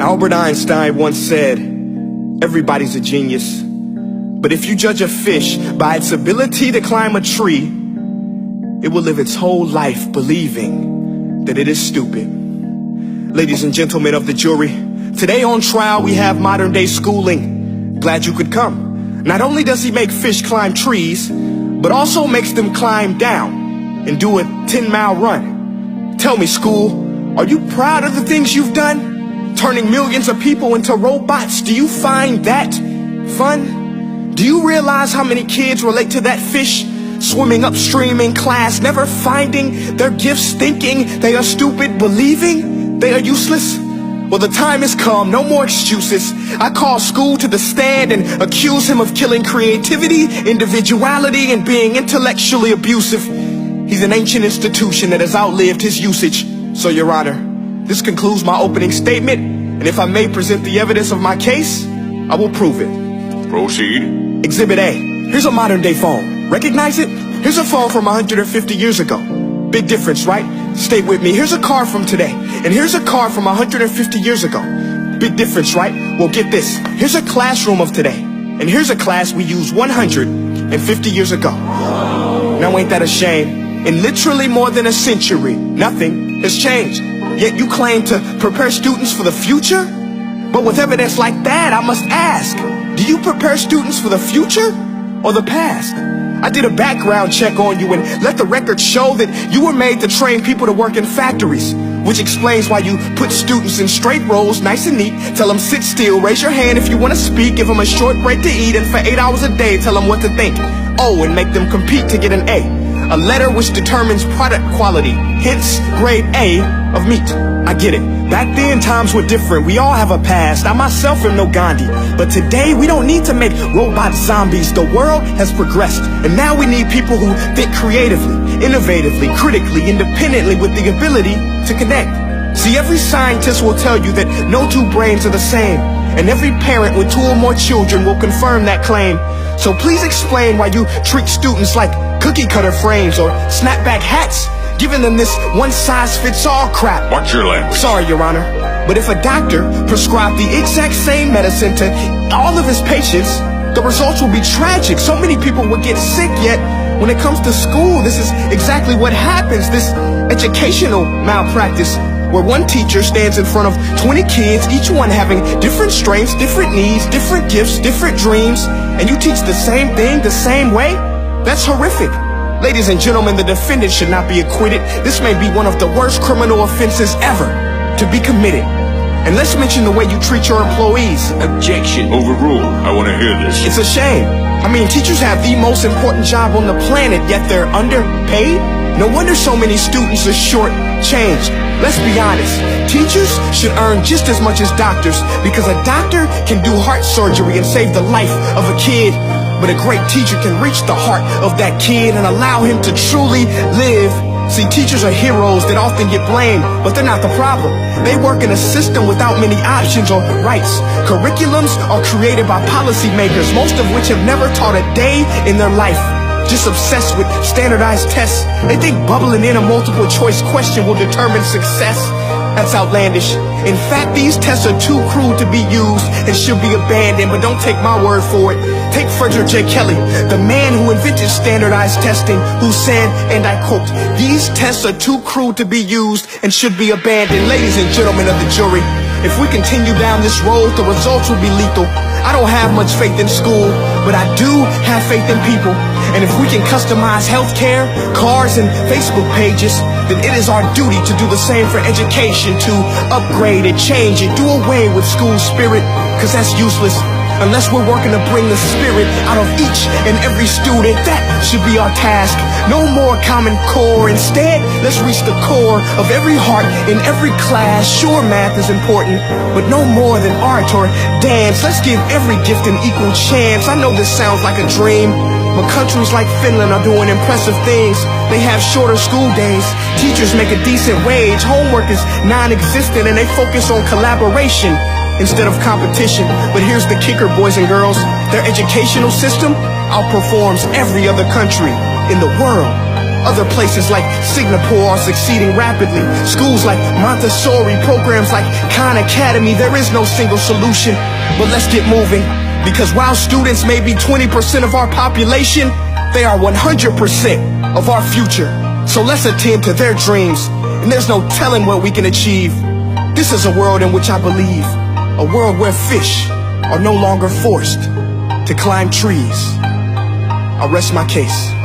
Albert Einstein once said, everybody's a genius, but if you judge a fish by its ability to climb a tree, it will live its whole life believing that it is stupid. Ladies and gentlemen of the jury, today on trial we have modern day schooling. Glad you could come. Not only does he make fish climb trees, but also makes them climb down and do a 10-mile run. Tell me, school, are you proud of the things you've done? Turning millions of people into robots, do you find that fun? Do you realize how many kids relate to that fish swimming upstream in class, never finding their gifts, thinking they are stupid, believing they are useless? Well, the time has come, no more excuses. I call school to the stand and accuse him of killing creativity, individuality, and being intellectually abusive. He's an ancient institution that has outlived his usage. So, Your Honor, this concludes my opening statement, and if I may present the evidence of my case, I will prove it. Proceed. Exhibit A. Here's a modern day phone. Recognize it? Here's a phone from 150 years ago. Big difference, right? Stay with me. Here's a car from today, and here's a car from 150 years ago. Big difference, right? Well, get this. Here's a classroom of today, and here's a class we used 150 years ago. Now ain't that a shame? In literally more than a century, nothing has changed. Yet you claim to prepare students for the future? But with evidence like that, I must ask, do you prepare students for the future or the past? I did a background check on you and let the record show that you were made to train people to work in factories, which explains why you put students in straight rows, nice and neat, tell them sit still, raise your hand if you want to speak, give them a short break to eat, and for 8 hours a day tell them what to think. Oh, and make them compete to get an A letter which determines product quality, hence grade A of meat. I get it. Back then, times were different. We all have a past. I myself am no Gandhi. But today, we don't need to make robot zombies. The world has progressed. And now we need people who think creatively, innovatively, critically, independently, with the ability to connect. See, every scientist will tell you that no two brains are the same. And every parent with 2 or more children will confirm that claim. So please explain why you treat students like cookie cutter frames or snapback hats, giving them this one-size-fits-all crap. Watch your language. Sorry, Your Honor, but if a doctor prescribed the exact same medicine to all of his patients, the results will be tragic. So many people will get sick, yet when it comes to school, this is exactly what happens. This educational malpractice, where one teacher stands in front of 20 kids, each one having different strengths, different needs, different gifts, different dreams, and you teach the same thing the same way? That's horrific. Ladies and gentlemen, the defendant should not be acquitted. This may be one of the worst criminal offenses ever to be committed. And let's mention the way you treat your employees. Objection. Overruled. I want to hear this. It's a shame. I mean, teachers have the most important job on the planet, yet they're underpaid? No wonder so many students are short-changed. Let's be honest. Teachers should earn just as much as doctors, because a doctor can do heart surgery and save the life of a kid. But a great teacher can reach the heart of that kid and allow him to truly live. See, teachers are heroes that often get blamed, but they're not the problem. They work in a system without many options or rights. Curriculums are created by policymakers, most of which have never taught a day in their life. Just obsessed with standardized tests. They think bubbling in a multiple choice question will determine success. That's outlandish. In fact, these tests are too crude to be used and should be abandoned, but don't take my word for it. Take Frederick J. Kelly, the man who invented standardized testing, who said, and I quote, "These tests are too crude to be used and should be abandoned." Ladies and gentlemen of the jury, if we continue down this road, the results will be lethal. I don't have much faith in school, but I do have faith in people. And if we can customize healthcare, cars, and Facebook pages, then it is our duty to do the same for education, to upgrade and change and do away with school spirit, because that's useless unless we're working to bring the spirit out of each and every student. That should be our task. No more Common Core. Instead, let's reach the core of every heart in every class. Sure, math is important, but no more than art or dance. Let's give every gift an equal chance. I know this sounds like a dream, but countries like Finland are doing impressive things. They have shorter school days, teachers make a decent wage, homework is non-existent, and they focus on collaboration instead of competition. But here's the kicker, boys and girls. Their educational system outperforms every other country in the world. Other places like Singapore are succeeding rapidly. Schools like Montessori, programs like Khan Academy. There is no single solution, but let's get moving. Because while students may be 20% of our population, they are 100% of our future. So let's attend to their dreams, and there's no telling what we can achieve. This is a world in which I believe, a world where fish are no longer forced to climb trees. I'll rest my case.